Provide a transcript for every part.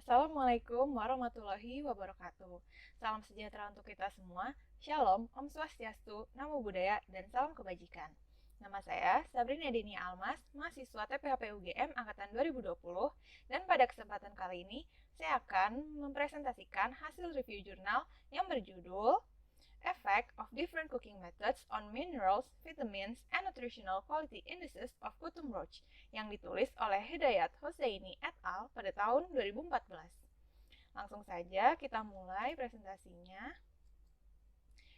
Assalamualaikum warahmatullahi wabarakatuh. Salam sejahtera untuk kita semua. Shalom, Om Swastiastu, Namo Buddhaya, dan salam kebajikan. Nama saya Sabrina Deni Almas, mahasiswa TPHP UGM Angkatan 2020, dan pada kesempatan kali ini saya akan mempresentasikan hasil review jurnal yang berjudul Effect of Different Cooking Methods on Minerals, Vitamins, and Nutritional Quality Indices of Kutum Roach yang ditulis oleh Hidayat Hosseini et al. Pada tahun 2014. Langsung saja kita mulai presentasinya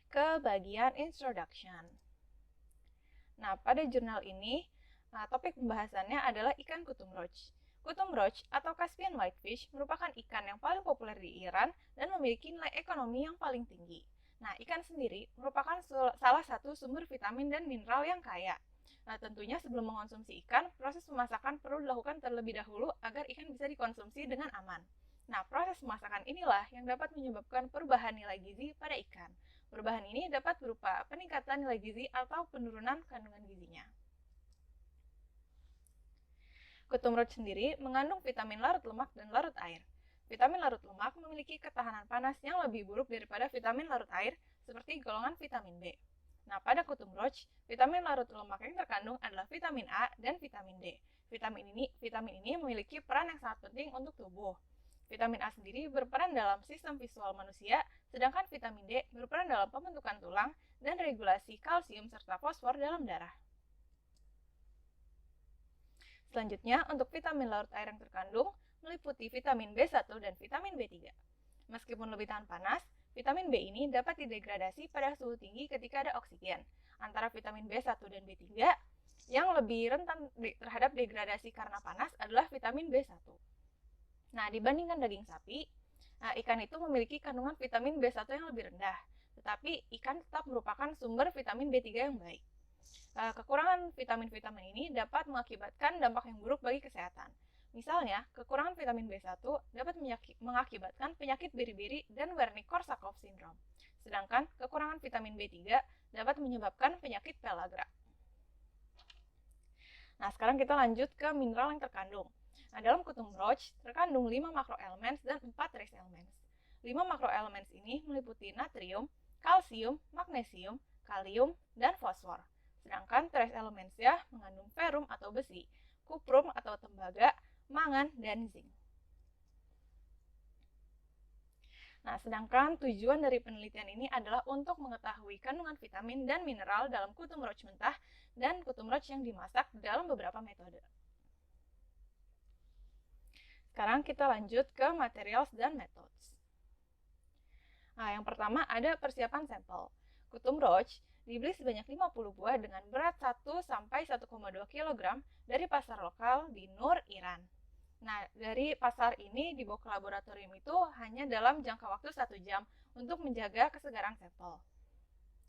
ke bagian Introduction. Nah, pada jurnal ini, topik pembahasannya adalah ikan kutum roach. Kutum roach atau Caspian Whitefish merupakan ikan yang paling populer di Iran dan memiliki nilai ekonomi yang paling tinggi. Nah, ikan sendiri merupakan salah satu sumber vitamin dan mineral yang kaya. Nah, tentunya sebelum mengonsumsi ikan, proses pemasakan perlu dilakukan terlebih dahulu agar ikan bisa dikonsumsi dengan aman. Nah, proses pemasakan inilah yang dapat menyebabkan perubahan nilai gizi pada ikan. Perubahan ini dapat berupa peningkatan nilai gizi atau penurunan kandungan gizinya. Kutum roach sendiri mengandung vitamin larut lemak dan larut air. Vitamin larut lemak memiliki ketahanan panas yang lebih buruk daripada vitamin larut air seperti golongan vitamin B. Nah, pada kutum roach, vitamin larut lemak yang terkandung adalah vitamin A dan vitamin D. Vitamin ini memiliki peran yang sangat penting untuk tubuh. Vitamin A sendiri berperan dalam sistem visual manusia, sedangkan vitamin D berperan dalam pembentukan tulang dan regulasi kalsium serta fosfor dalam darah. Selanjutnya, untuk vitamin larut air yang terkandung, meliputi vitamin B1 dan vitamin B3. Meskipun lebih tahan panas, vitamin B ini dapat didegradasi pada suhu tinggi ketika ada oksigen. Antara vitamin B1 dan B3, yang lebih rentan terhadap degradasi karena panas adalah vitamin B1. Nah, dibandingkan daging sapi, ikan itu memiliki kandungan vitamin B1 yang lebih rendah, tetapi ikan tetap merupakan sumber vitamin B3 yang baik. Kekurangan vitamin-vitamin ini dapat mengakibatkan dampak yang buruk bagi kesehatan. Misalnya, kekurangan vitamin B1 dapat mengakibatkan penyakit biri-biri dan Wernicke-Korsakoff syndrome. Sedangkan kekurangan vitamin B3 dapat menyebabkan penyakit pellagra. Nah, sekarang kita lanjut ke mineral yang terkandung. Nah, dalam kutum roach terkandung 5 makroelements dan 4 trace elements. 5 makroelements ini meliputi natrium, kalsium, magnesium, kalium, dan fosfor. Sedangkan trace elements-nya mengandung ferrum atau besi, kuprum atau tembaga, mangan, dan zinc. Nah, sedangkan tujuan dari penelitian ini adalah untuk mengetahui kandungan vitamin dan mineral dalam kutum roach mentah dan kutum roach yang dimasak dalam beberapa metode. Sekarang kita lanjut ke materials dan methods. Nah, yang pertama ada persiapan sampel. Kutum roach dibeli sebanyak 50 buah dengan berat 1-1,2 kg dari pasar lokal di Nur, Iran. Nah, dari pasar ini dibawa ke laboratorium itu hanya dalam jangka waktu 1 jam untuk menjaga kesegaran sampel.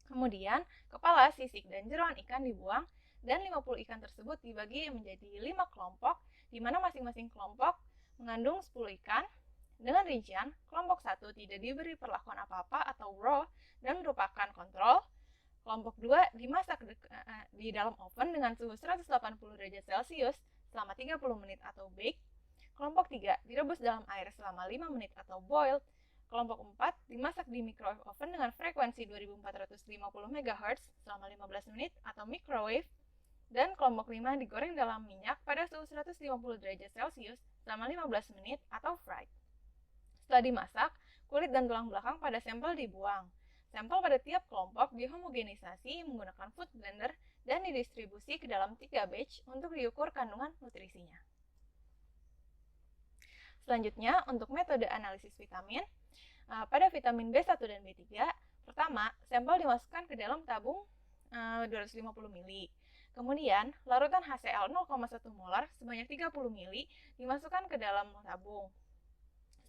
Kemudian, kepala, sisik, dan jeroan ikan dibuang dan 50 ikan tersebut dibagi menjadi 5 kelompok, di mana masing-masing kelompok mengandung 10 ikan. Dengan rincian, kelompok 1 tidak diberi perlakuan apa-apa atau raw dan merupakan kontrol. Kelompok 2 dimasak di dalam oven dengan suhu 180 derajat Celcius selama 30 menit atau bake. Kelompok 3 direbus dalam air selama 5 menit atau boiled. Kelompok 4 dimasak di microwave oven dengan frekuensi 2450 MHz selama 15 menit atau microwave. Dan kelompok 5 digoreng dalam minyak pada suhu 150 derajat Celcius selama 15 menit atau fried. Setelah dimasak, kulit dan tulang belakang pada sampel dibuang. Sampel pada tiap kelompok dihomogenisasi menggunakan food blender dan didistribusi ke dalam 3 batch untuk diukur kandungan nutrisinya. Selanjutnya, untuk metode analisis vitamin, pada vitamin B1 dan B3, pertama, sampel dimasukkan ke dalam tabung 250 ml. Kemudian, larutan HCl 0,1 molar sebanyak 30 ml dimasukkan ke dalam tabung.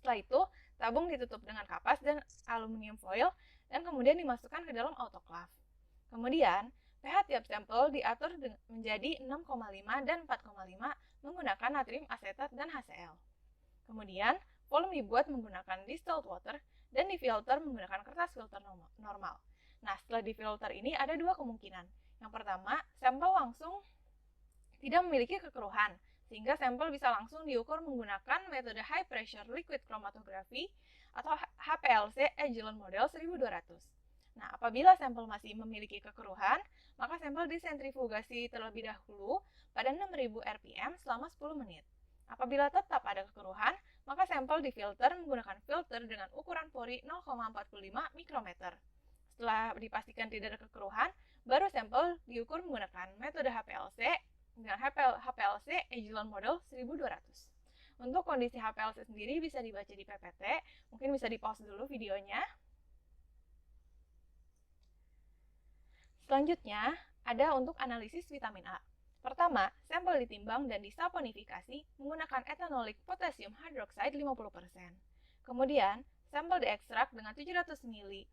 Setelah itu, tabung ditutup dengan kapas dan aluminium foil dan kemudian dimasukkan ke dalam autoclave. Kemudian, pH tiap sampel diatur menjadi 6,5 dan 4,5 menggunakan natrium asetat dan HCl. Kemudian, volume dibuat menggunakan distilled water dan difilter menggunakan kertas filter normal. Nah, setelah difilter ini ada 2 kemungkinan. Yang pertama, sampel langsung tidak memiliki kekeruhan, sehingga sampel bisa langsung diukur menggunakan metode High Pressure Liquid Chromatography atau HPLC Agilent Model 1200. Nah, apabila sampel masih memiliki kekeruhan, maka sampel disentrifugasi terlebih dahulu pada 6000 rpm selama 10 menit. Apabila tetap ada kekeruhan, maka sampel difilter menggunakan filter dengan ukuran pori 0,45 mikrometer. Setelah dipastikan tidak ada kekeruhan, baru sampel diukur menggunakan metode HPLC dengan HPLC Agilent Model 1200. Untuk kondisi HPLC sendiri bisa dibaca di PPT, mungkin bisa di-pause dulu videonya. Selanjutnya, ada untuk analisis vitamin A. Pertama, sampel ditimbang dan disaponifikasi menggunakan etanolik potassium hydroxide 50%. Kemudian, sampel diekstrak dengan 700 ml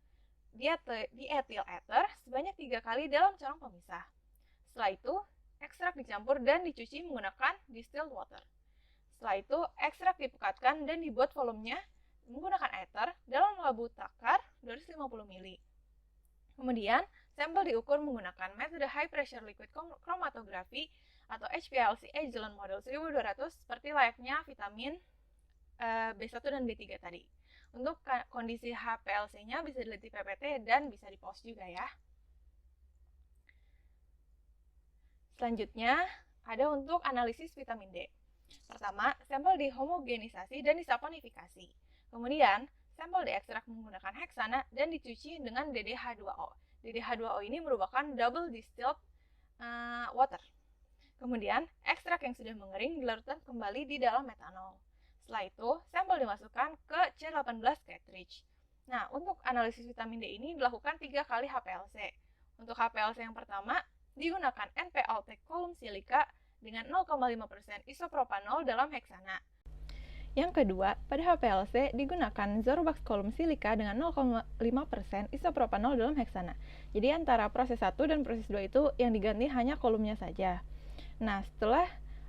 diethyl ether sebanyak 3 kali dalam corong pemisah. Setelah itu, ekstrak dicampur dan dicuci menggunakan distilled water. Setelah itu, ekstrak dipekatkan dan dibuat volumenya menggunakan ether dalam labu takar 250 ml. Kemudian, sampel diukur menggunakan metode High Pressure Liquid Chromatography atau HPLC Agilent Model 1200 seperti layaknya vitamin B1 dan B3 tadi. Untuk kondisi HPLC-nya bisa dilihat di PPT dan bisa di-pause juga ya. Selanjutnya, ada untuk analisis vitamin D. Pertama, sampel dihomogenisasi dan disaponifikasi. Kemudian, sampel diekstrak menggunakan heksana dan dicuci dengan DDH2O. DDH2O ini merupakan double distilled water. Kemudian, ekstrak yang sudah mengering dilarutkan kembali di dalam metanol. Setelah itu, sampel dimasukkan ke C18 cartridge. Nah, untuk analisis vitamin D ini dilakukan 3 kali HPLC. Untuk HPLC yang pertama, digunakan NPLT kolom silika dengan 0,5% isopropanol dalam heksana. Yang kedua, pada HPLC digunakan Zorobax kolom silika dengan 0,5% isopropanol dalam heksana. Jadi antara proses 1 dan proses 2 itu yang diganti hanya kolomnya saja. Nah,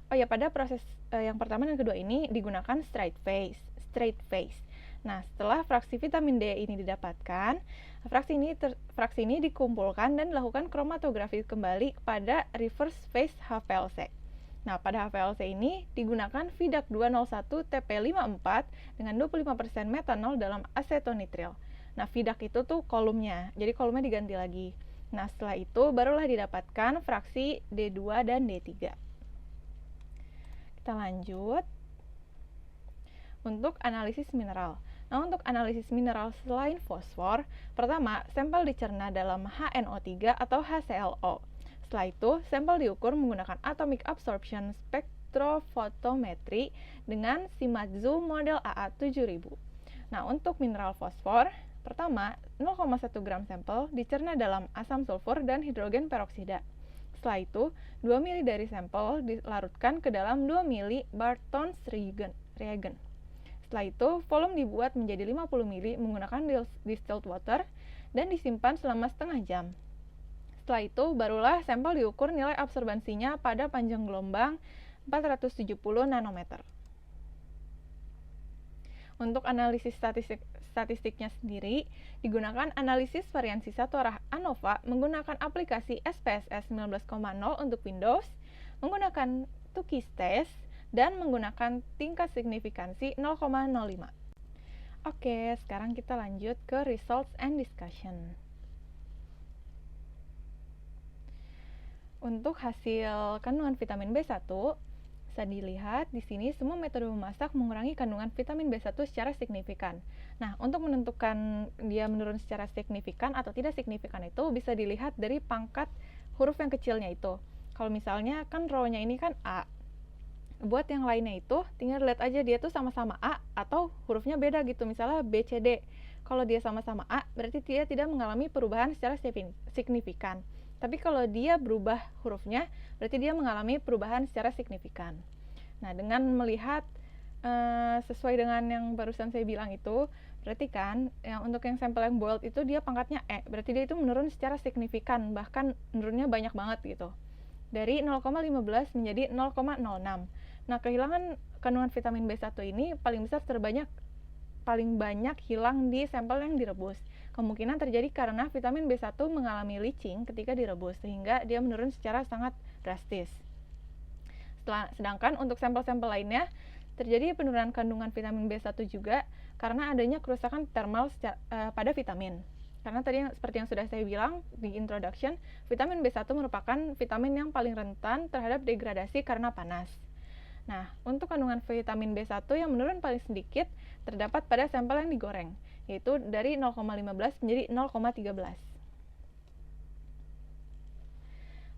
pada proses yang pertama dan kedua ini digunakan straight phase. Nah, setelah fraksi vitamin D ini didapatkan, fraksi ini dikumpulkan dan dilakukan kromatografi kembali pada reverse phase HPLC. Nah, pada HPLC ini digunakan Vidac 201 TP54 dengan 25% metanol dalam asetonitril. Nah, Vidac itu tuh kolomnya, jadi kolomnya diganti lagi. Nah, setelah itu barulah didapatkan fraksi D2 dan D3. Kita lanjut untuk analisis mineral. Nah, untuk analisis mineral selain fosfor, pertama, sampel dicerna dalam HNO3 atau HClO. Setelah itu, sampel diukur menggunakan atomic absorption spectrophotometry dengan Shimadzu model AA7000. Nah, untuk mineral fosfor, pertama, 0,1 gram sampel dicerna dalam asam sulfur dan hidrogen peroksida. Setelah itu, 2 ml dari sampel dilarutkan ke dalam 2 ml Barton's reagent. Setelah itu, volume dibuat menjadi 50 ml menggunakan distilled water dan disimpan selama setengah jam. Setelah itu, barulah sampel diukur nilai absorbansinya pada panjang gelombang 470 nanometer. Untuk analisis statistiknya sendiri, digunakan analisis variansi satu arah ANOVA menggunakan aplikasi SPSS 19.0 untuk Windows, menggunakan Tukey's test, dan menggunakan tingkat signifikansi 0,05. Oke, sekarang kita lanjut ke results and discussion. Untuk hasil kandungan vitamin B1, bisa dilihat di sini semua metode memasak mengurangi kandungan vitamin B1 secara signifikan. Nah, untuk menentukan dia menurun secara signifikan atau tidak signifikan itu bisa dilihat dari pangkat huruf yang kecilnya itu. Kalau misalnya kan row-nya ini kan A. Buat yang lainnya itu tinggal lihat aja dia tuh sama-sama A atau hurufnya beda gitu, misalnya B, C, D. Kalau dia sama-sama A, berarti dia tidak mengalami perubahan secara signifikan. Tapi kalau dia berubah hurufnya, berarti dia mengalami perubahan secara signifikan. Nah, dengan melihat sesuai dengan yang barusan saya bilang itu, berarti kan untuk yang sampel yang bold itu dia pangkatnya E, berarti dia itu menurun secara signifikan, bahkan menurunnya banyak banget gitu. Dari 0,15 menjadi 0,06. Nah, kehilangan kandungan vitamin B1 ini paling banyak hilang di sampel yang direbus. Kemungkinan terjadi karena vitamin B1 mengalami leaching ketika direbus, sehingga dia menurun secara sangat drastis. Sedangkan untuk sampel-sampel lainnya terjadi penurunan kandungan vitamin B1 juga karena adanya kerusakan termal pada vitamin. Karena tadi seperti yang sudah saya bilang di introduction, vitamin B1 merupakan vitamin yang paling rentan terhadap degradasi karena panas. Nah, untuk kandungan vitamin B1 yang menurun paling sedikit terdapat pada sampel yang digoreng, yaitu dari 0,15 menjadi 0,13.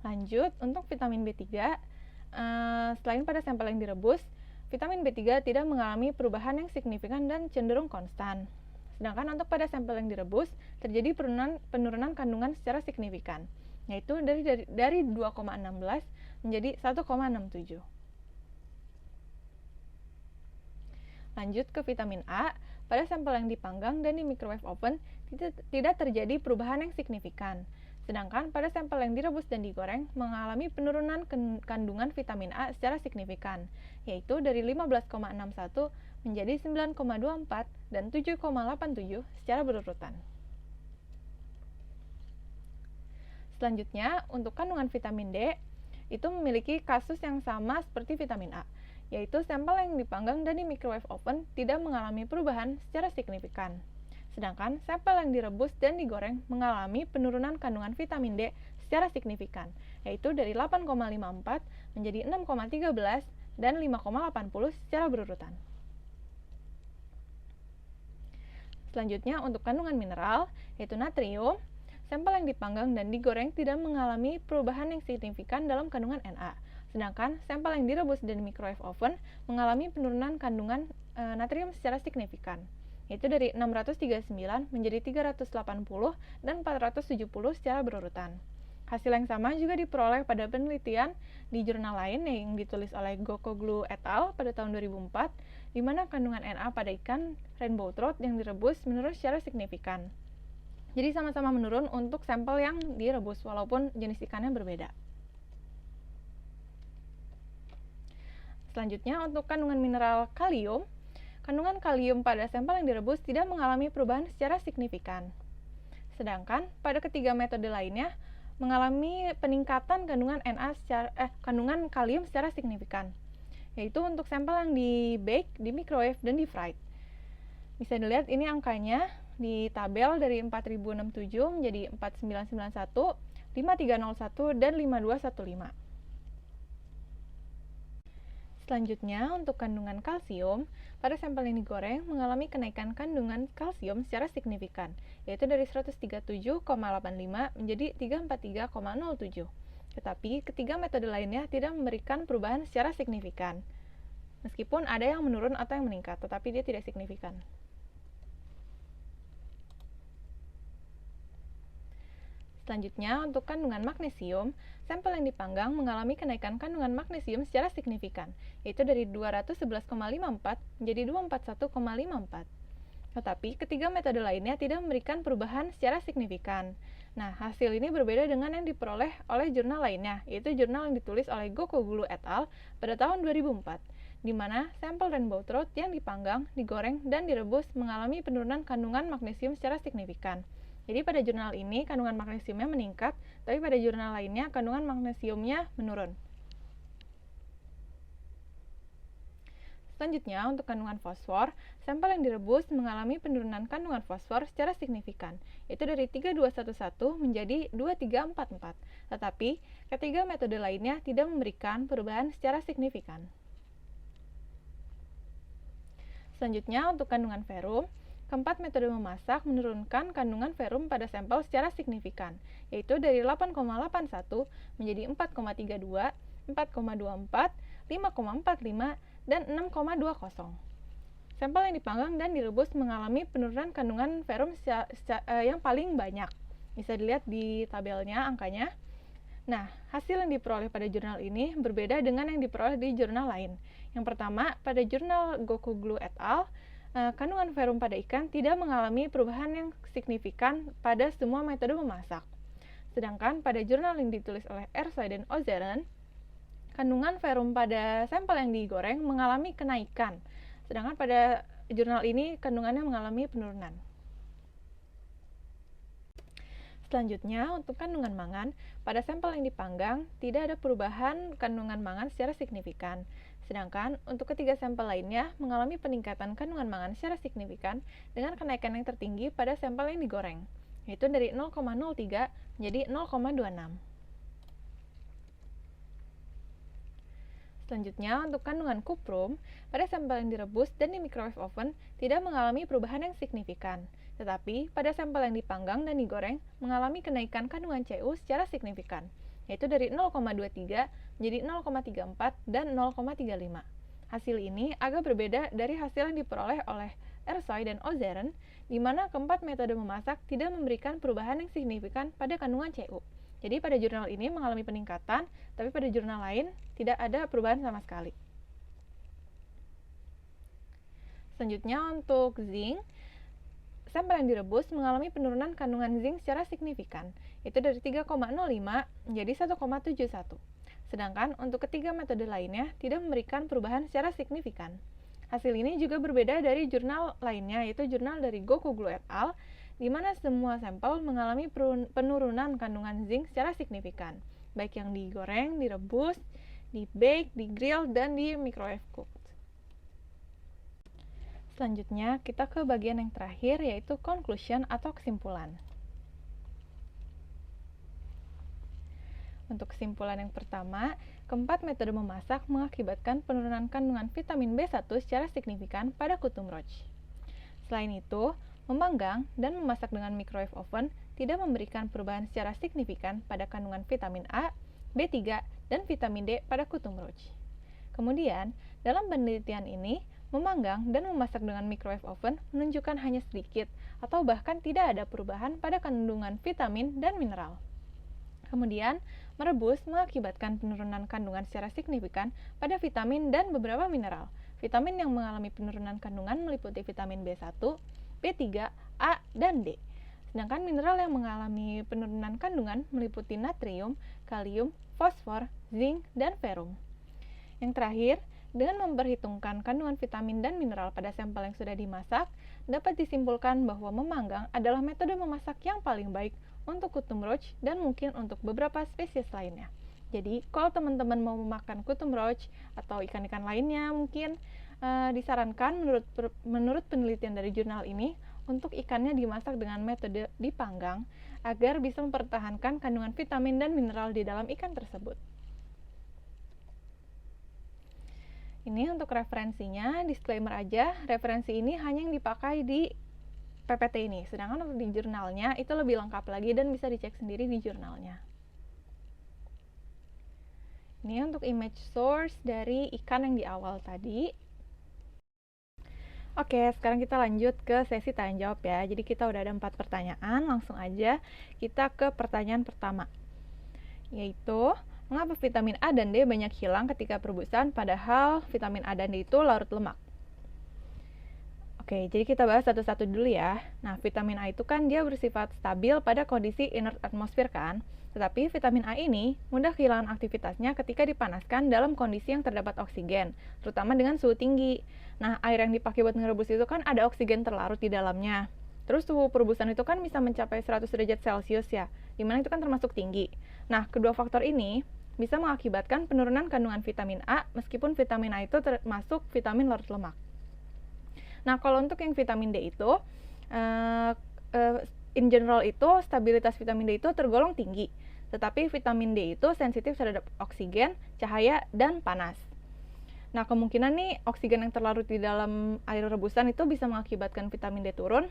Lanjut, untuk vitamin B3, selain pada sampel yang direbus, vitamin B3 tidak mengalami perubahan yang signifikan dan cenderung konstan. Sedangkan untuk pada sampel yang direbus, terjadi penurunan kandungan secara signifikan, yaitu dari 2,16 menjadi 1,67. Lanjut ke vitamin A, pada sampel yang dipanggang dan di microwave oven tidak terjadi perubahan yang signifikan. Sedangkan pada sampel yang direbus dan digoreng mengalami penurunan kandungan vitamin A secara signifikan, yaitu dari 15,61 menjadi 9,24 dan 7,87 secara berurutan. Selanjutnya, untuk kandungan vitamin D, itu memiliki kasus yang sama seperti vitamin A, yaitu sampel yang dipanggang dan di microwave oven tidak mengalami perubahan secara signifikan. Sedangkan sampel yang direbus dan digoreng mengalami penurunan kandungan vitamin D secara signifikan, yaitu dari 8,54 menjadi 6,13 dan 5,80 secara berurutan. Selanjutnya, untuk kandungan mineral, yaitu natrium, sampel yang dipanggang dan digoreng tidak mengalami perubahan yang signifikan dalam kandungan Na. Sedangkan sampel yang direbus dan microwave oven mengalami penurunan kandungan natrium secara signifikan, yaitu dari 639 menjadi 380 dan 470 secara berurutan. Hasil yang sama juga diperoleh pada penelitian di jurnal lain yang ditulis oleh Gokoglu et al. Pada tahun 2004, di mana kandungan Na pada ikan rainbow trout yang direbus menurun secara signifikan. Jadi sama-sama menurun untuk sampel yang direbus walaupun jenis ikannya berbeda. Selanjutnya, untuk kandungan mineral kalium, kandungan kalium pada sampel yang direbus tidak mengalami perubahan secara signifikan. Sedangkan pada ketiga metode lainnya mengalami peningkatan kandungan kalium secara signifikan, yaitu untuk sampel yang di bake, di microwave, dan di fried. Bisa dilihat ini angkanya di tabel dari 4067 menjadi 4991, 5301, dan 5215. Selanjutnya, untuk kandungan kalsium, pada sampel yang digoreng mengalami kenaikan kandungan kalsium secara signifikan, yaitu dari 137,85 menjadi 343,07. Tetapi, ketiga metode lainnya tidak memberikan perubahan secara signifikan. Meskipun ada yang menurun atau yang meningkat, tetapi dia tidak signifikan. Selanjutnya, untuk kandungan magnesium, sampel yang dipanggang mengalami kenaikan kandungan magnesium secara signifikan, yaitu dari 211,54 menjadi 241,54. Tetapi, ketiga metode lainnya tidak memberikan perubahan secara signifikan. Nah, hasil ini berbeda dengan yang diperoleh oleh jurnal lainnya, yaitu jurnal yang ditulis oleh Gokoglu et al. Pada tahun 2004, di mana sampel rainbow trout yang dipanggang, digoreng, dan direbus mengalami penurunan kandungan magnesium secara signifikan. Jadi pada jurnal ini kandungan magnesiumnya meningkat, tapi pada jurnal lainnya kandungan magnesiumnya menurun. Selanjutnya, untuk kandungan fosfor, sampel yang direbus mengalami penurunan kandungan fosfor secara signifikan, yaitu dari 3211 menjadi 2344. Tetapi, ketiga metode lainnya tidak memberikan perubahan secara signifikan. Selanjutnya, untuk kandungan ferrum, keempat metode memasak menurunkan kandungan ferrum pada sampel secara signifikan, yaitu dari 8,81 menjadi 4,32, 4,24, 5,45, dan 6,20. Sampel yang dipanggang dan direbus mengalami penurunan kandungan ferrum yang paling banyak. Bisa dilihat di tabelnya angkanya. Nah, hasil yang diperoleh pada jurnal ini berbeda dengan yang diperoleh di jurnal lain. Yang pertama, pada jurnal Gokoglu et al., kandungan ferrum pada ikan tidak mengalami perubahan yang signifikan pada semua metode memasak. Sedangkan pada jurnal yang ditulis oleh Ersay dan Ozeren, kandungan ferrum pada sampel yang digoreng mengalami kenaikan. Sedangkan pada jurnal ini kandungannya mengalami penurunan. Selanjutnya, untuk kandungan mangan, pada sampel yang dipanggang, tidak ada perubahan kandungan mangan secara signifikan. Sedangkan, untuk ketiga sampel lainnya mengalami peningkatan kandungan mangan secara signifikan dengan kenaikan yang tertinggi pada sampel yang digoreng, yaitu dari 0,03 menjadi 0,26. Selanjutnya, untuk kandungan kuprum, pada sampel yang direbus dan di microwave oven tidak mengalami perubahan yang signifikan. Tetapi, pada sampel yang dipanggang dan digoreng mengalami kenaikan kandungan Cu secara signifikan, yaitu dari 0,23 menjadi 0,34 dan 0,35. Hasil ini agak berbeda dari hasil yang diperoleh oleh Ersoy dan Ozeren, di mana keempat metode memasak tidak memberikan perubahan yang signifikan pada kandungan Cu. Jadi pada jurnal ini mengalami peningkatan, tapi pada jurnal lain tidak ada perubahan sama sekali. Selanjutnya untuk zinc, sampel yang direbus mengalami penurunan kandungan zinc secara signifikan, yaitu dari 3,05 menjadi 1,71. Sedangkan untuk ketiga metode lainnya tidak memberikan perubahan secara signifikan. Hasil ini juga berbeda dari jurnal lainnya, yaitu jurnal dari Gokoglu et al., di mana semua sampel mengalami penurunan kandungan zinc secara signifikan, baik yang digoreng, direbus, di-bake, di-grill, dan di microwave cooked. Selanjutnya, kita ke bagian yang terakhir, yaitu conclusion atau kesimpulan. Untuk kesimpulan yang pertama, keempat metode memasak mengakibatkan penurunan kandungan vitamin B1 secara signifikan pada Kutum Roach. Selain itu, memanggang dan memasak dengan microwave oven tidak memberikan perubahan secara signifikan pada kandungan vitamin A, B3, dan vitamin D pada Kutum Roach. Kemudian, dalam penelitian ini, memanggang dan memasak dengan microwave oven menunjukkan hanya sedikit atau bahkan tidak ada perubahan pada kandungan vitamin dan mineral. Kemudian, merebus mengakibatkan penurunan kandungan secara signifikan pada vitamin dan beberapa mineral. Vitamin yang mengalami penurunan kandungan meliputi vitamin B1, B3, A, dan D. Sedangkan mineral yang mengalami penurunan kandungan meliputi natrium, kalium, fosfor, zinc, dan ferrum. Yang terakhir, dengan memperhitungkan kandungan vitamin dan mineral pada sampel yang sudah dimasak, dapat disimpulkan bahwa memanggang adalah metode memasak yang paling baik untuk Kutum Roach dan mungkin untuk beberapa spesies lainnya. Jadi, kalau teman-teman mau memakan Kutum Roach atau ikan-ikan lainnya mungkin disarankan menurut penelitian dari jurnal ini untuk ikannya dimasak dengan metode dipanggang agar bisa mempertahankan kandungan vitamin dan mineral di dalam ikan tersebut. Ini untuk referensinya, disclaimer aja, referensi ini hanya yang dipakai di PPT ini, sedangkan untuk di jurnalnya itu lebih lengkap lagi dan bisa dicek sendiri di jurnalnya. Ini untuk image source dari ikan yang di awal tadi. Oke, sekarang kita lanjut ke sesi tanya jawab ya. Jadi kita udah ada 4 pertanyaan, langsung aja kita ke pertanyaan pertama. Yaitu, mengapa vitamin A dan D banyak hilang ketika perebusan padahal vitamin A dan D itu larut lemak? Oke, jadi kita bahas satu-satu dulu ya. Nah, vitamin A itu kan dia bersifat stabil pada kondisi inert atmosfer kan? Tetapi vitamin A ini mudah kehilangan aktivitasnya ketika dipanaskan dalam kondisi yang terdapat oksigen, terutama dengan suhu tinggi. Nah, air yang dipakai buat ngerebus itu kan ada oksigen terlarut di dalamnya. Terus suhu perebusan itu kan bisa mencapai 100 derajat Celcius ya, dimana itu kan termasuk tinggi. Nah, kedua faktor ini bisa mengakibatkan penurunan kandungan vitamin A meskipun vitamin A itu termasuk vitamin larut lemak. Nah, kalau untuk yang vitamin D itu, in general itu stabilitas vitamin D itu tergolong tinggi, tetapi vitamin D itu sensitif terhadap oksigen, cahaya, dan panas. Nah, kemungkinan nih oksigen yang terlarut di dalam air rebusan itu bisa mengakibatkan vitamin D turun,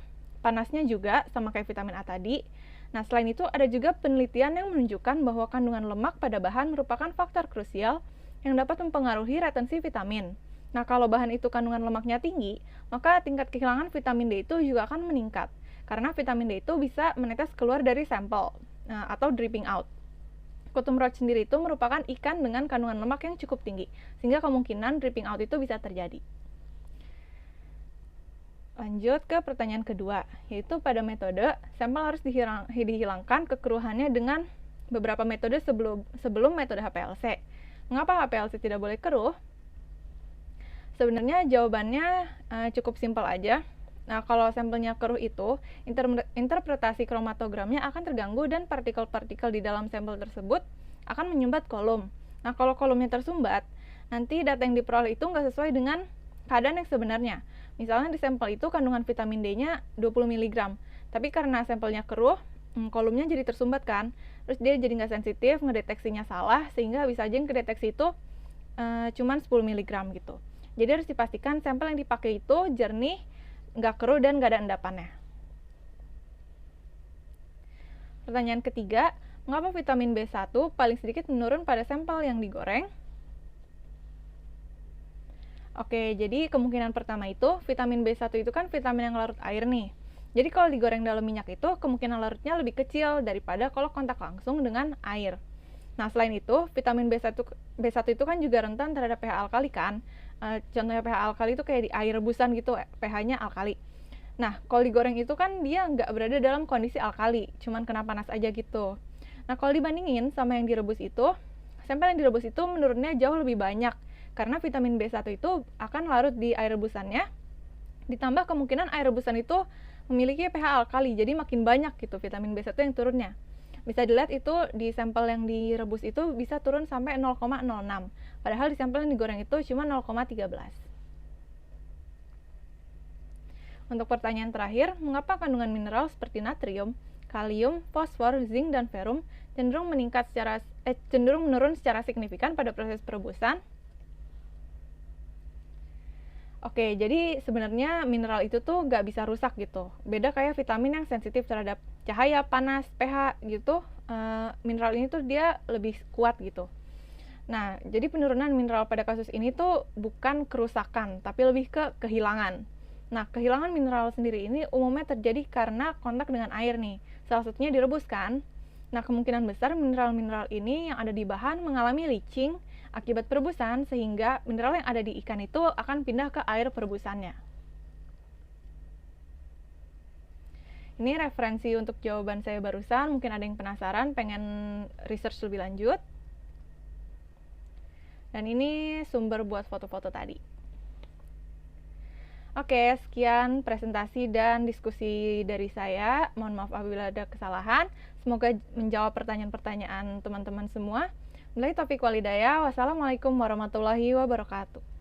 panasnya juga sama kayak vitamin A tadi. Nah, selain itu ada juga penelitian yang menunjukkan bahwa kandungan lemak pada bahan merupakan faktor krusial yang dapat mempengaruhi retensi vitamin. Nah, kalau bahan itu kandungan lemaknya tinggi, maka tingkat kehilangan vitamin D itu juga akan meningkat. Karena vitamin D itu bisa menetes keluar dari sampel atau dripping out. Kutum Roach sendiri itu merupakan ikan dengan kandungan lemak yang cukup tinggi, sehingga kemungkinan dripping out itu bisa terjadi. Lanjut ke pertanyaan kedua, yaitu pada metode, sampel harus dihilangkan kekeruhannya dengan beberapa metode sebelum metode HPLC. Mengapa HPLC tidak boleh keruh? Sebenarnya jawabannya cukup simpel aja. Nah, kalau sampelnya keruh itu, interpretasi kromatogramnya akan terganggu dan partikel-partikel di dalam sampel tersebut akan menyumbat kolom. Nah, kalau kolomnya tersumbat, nanti data yang diperoleh itu nggak sesuai dengan keadaan yang sebenarnya. Misalnya di sampel itu kandungan vitamin D-nya 20 mg, tapi karena sampelnya keruh, kolomnya jadi tersumbat kan, terus dia jadi nggak sensitif, ngedeteksinya salah, sehingga bisa aja yang kedeteksi itu cuman 10 mg gitu. Jadi harus dipastikan sampel yang dipakai itu jernih, nggak keruh, dan nggak ada endapannya. Pertanyaan ketiga, mengapa vitamin B1 paling sedikit menurun pada sampel yang digoreng? Oke, jadi kemungkinan pertama itu, vitamin B1 itu kan vitamin yang larut air nih. Jadi kalau digoreng dalam minyak itu, kemungkinan larutnya lebih kecil daripada kalau kontak langsung dengan air. Nah, selain itu, vitamin B1 itu kan juga rentan terhadap pH alkali kan. Contohnya pH alkali itu kayak di air rebusan gitu, pH-nya alkali. Nah, kalau digoreng itu kan dia nggak berada dalam kondisi alkali, cuman kena panas aja gitu. Nah, kalau dibandingin sama yang direbus itu, sampel yang direbus itu menurunnya jauh lebih banyak, karena vitamin B1 itu akan larut di air rebusannya, ditambah kemungkinan air rebusan itu memiliki pH alkali, jadi makin banyak gitu vitamin B1 yang turunnya. Bisa dilihat itu di sampel yang direbus itu bisa turun sampai 0,06, padahal di sampel yang digoreng itu cuma 0,13. Untuk pertanyaan terakhir, mengapa kandungan mineral seperti natrium, kalium, fosfor, zinc, dan ferrum cenderung menurun secara signifikan pada proses perebusan? Oke, jadi sebenarnya mineral itu tuh nggak bisa rusak gitu. Beda kayak vitamin yang sensitif terhadap cahaya, panas, pH gitu. Mineral ini tuh dia lebih kuat gitu. Nah, jadi penurunan mineral pada kasus ini tuh bukan kerusakan, tapi lebih ke kehilangan. Nah, kehilangan mineral sendiri ini umumnya terjadi karena kontak dengan air nih. Salah satunya direbus kan. Nah, kemungkinan besar mineral-mineral ini yang ada di bahan mengalami leaching akibat perebusan, sehingga mineral yang ada di ikan itu akan pindah ke air perebusannya. Ini referensi untuk jawaban saya barusan. Mungkin ada yang penasaran, pengen research lebih lanjut. Dan ini sumber buat foto-foto tadi. Oke, sekian presentasi dan diskusi dari saya. Mohon maaf apabila ada kesalahan. Semoga menjawab pertanyaan-pertanyaan teman-teman semua. Billahi taufiq wal hidayah. Wassalamualaikum warahmatullahi wabarakatuh.